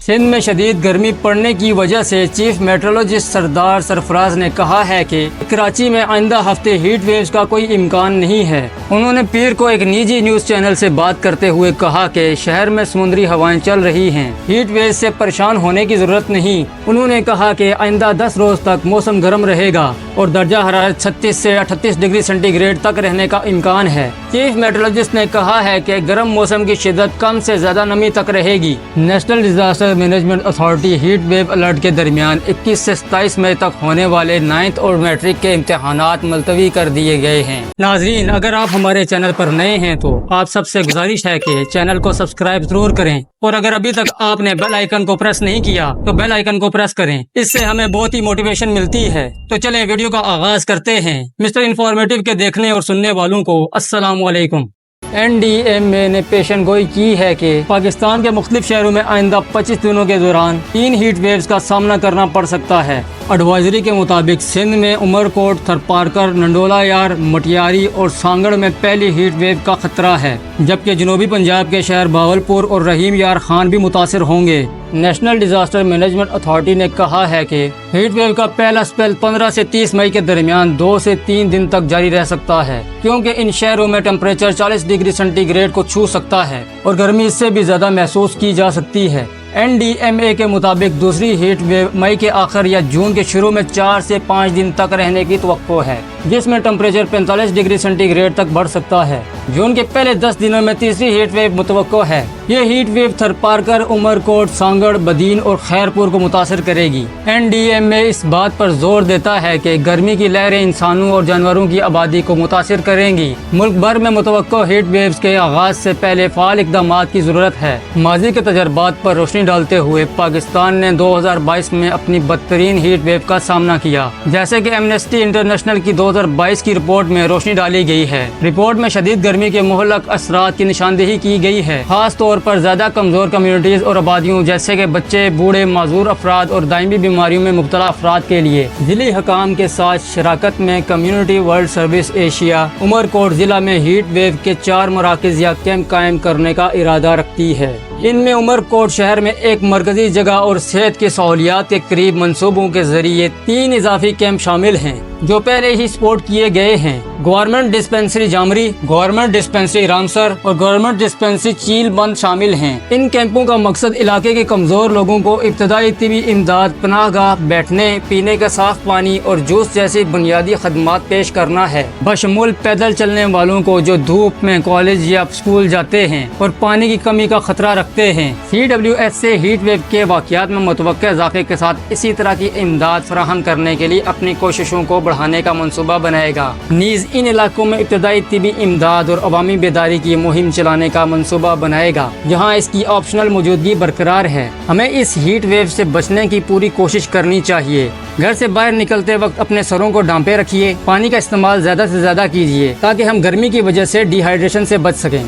सिंध में शदीद गर्मी पड़ने की वजह से चीफ मेट्रोलॉजिस्ट सरदार सरफराज ने कहा है कि कराची में आइंदा हफ्ते हीट वेव्स का कोई इम्कान नहीं है। उन्होंने पीर को एक निजी न्यूज़ चैनल से बात करते हुए कहा कि शहर में समुद्री हवाएं चल रही हैं, हीट वेव से परेशान होने की ज़रूरत नहीं। उन्होंने कहा कि आइंदा 10 रोज़ तक मौसम गर्म रहेगा और दर्जा हरारत 36 से 38 डिग्री सेंटीग्रेड तक रहने का इम्कान है। चीफ मेट्रोलॉजिस्ट ने कहा है कि गर्म मौसम की शिद्दत कम से ज़्यादा नमी तक रहेगी। National disaster management authority heat wave alert के दरमियान 21 से 27 मई तक होने वाले 9th और मैट्रिक के इम्तहानात मुलतवी कर दिए गए हैं। नाजरीन, अगर आप हमारे चैनल पर नए हैं तो आप सबसे गुजारिश है कि चैनल को सब्सक्राइब जरूर करें और अगर अभी तक आपने बेल आइकन को प्रेस नहीं किया तो बेल आइकन को प्रेस करें, इससे हमें बहुत ही मोटिवेशन मिलती है। तो चलें वीडियो का आगाज करते हैं। मिस्टर इन्फॉर्मेटिव के देखने और सुनने वालों को अस्सलाम वालेकुम। NDMA ने पेशन गोई की है कि पाकिस्तान के मुख्तलिफ शहरों में आइंदा 25 दिनों के दौरान 3 हीट वेव्स का सामना करना पड़ सकता है। एडवाइजरी के मुताबिक सिंध में उमरकोट, थरपारकर, नंडोला यार, मटियारी और सांगड़ में पहली हीट वेव का खतरा है, जबकि जनूबी पंजाब के शहर बावलपुर और रहीम यार खान भी मुतासिर होंगे। नेशनल डिजास्टर मैनेजमेंट अथॉरिटी ने कहा है कि हीट वेव का पहला स्पेल 15 से 30 मई के दरमियान 2 से 3 दिन तक जारी रह सकता है, क्योंकि इन शहरों में टेम्परेचर 40 डिग्री सेंटीग्रेड को छू सकता है और गर्मी इससे भी ज़्यादा महसूस की जा सकती है। NDMA के मुताबिक दूसरी हीट वेव मई के आखिर या जून के शुरू में 4 से 5 दिन तक रहने की तवक्को है, जिसमें टेम्परेचर 45 डिग्री सेंटीग्रेड तक बढ़ सकता है। जून के पहले 10 दिनों में तीसरी हीट वेव मुतवक्को है। ये हीट वेव थरपारकर, उमरकोट, सांगड़, बदीन और खैरपुर को मुतासिर करेगी। NDMA इस बात पर जोर देता है कि गर्मी की लहरें इंसानों और जानवरों की आबादी को मुतासिर करेंगी। मुल्क भर में मुतवक्को हीट वेव्स के आगाज से पहले फाल इक़दामात की ज़रूरत है। माजी के तजर्बात पर रोशनी डालते हुए पाकिस्तान ने 2022 में अपनी बदतरीन हीट वेव का सामना किया, जैसे कि एमनेस्टी इंटरनेशनल की 2022 की रिपोर्ट में रोशनी डाली गई है। रिपोर्ट में शदीद गर्मी के मुहल्लक असरात की निशानदेही की गई है, खास तौर पर ज्यादा कमजोर कम्युनिटीज और आबादियों जैसे कि बच्चे, बूढ़े, माजूर अफराद और दायमी बीमारियों में मुब्तला अफराद के लिए। जिली हकाम के साथ शराकत में community world service Asia Umerkot जिला में हीट वेव के 4 मराकज़ या कैंप कायम करने का इरादा रखती है। इनमें उमरकोट शहर में एक मरकजी जगह और सेहत की सहूलियात के करीब मंसूबों के जरिए 3 इजाफी कैंप शामिल हैं, जो पहले ही सपोर्ट किए गए हैं। Government dispensary Jamri, government dispensary Ramsar और गवर्नमेंट डिस्पेंसरी चीलबंद शामिल हैं। इन कैंपों का मकसद इलाके के कमजोर लोगों को इब्तदाई तिबी इमदाद, पनाहगाह, बैठने, पीने का साफ पानी और जूस जैसी बुनियादी खदमात पेश करना है, बशमूल पैदल चलने वालों को जो धूप में कॉलेज या स्कूल जाते हैं और पानी की कमी का खतरा रखते हैं। CWS से हीट वेव के वाक़यात में मुतवक्किल इजाफे के साथ इसी तरह की इमदाद फराहम करने के लिए अपनी कोशिशों को बढ़ाने का मंसूबा बनाएगा। नीज़ इन इलाकों में इब्तदाई तिबी इमदाद और अवामी बेदारी की मुहिम चलाने का मंसूबा बनाएगा, जहां इसकी ऑप्शनल मौजूदगी बरकरार है। हमें इस हीट वेव से बचने की पूरी कोशिश करनी चाहिए। घर से बाहर निकलते वक्त अपने सरों को ढांपे रखिए, पानी का इस्तेमाल ज़्यादा से ज़्यादा कीजिए ताकि हम गर्मी की वजह से डिहाइड्रेशन से बच सकें।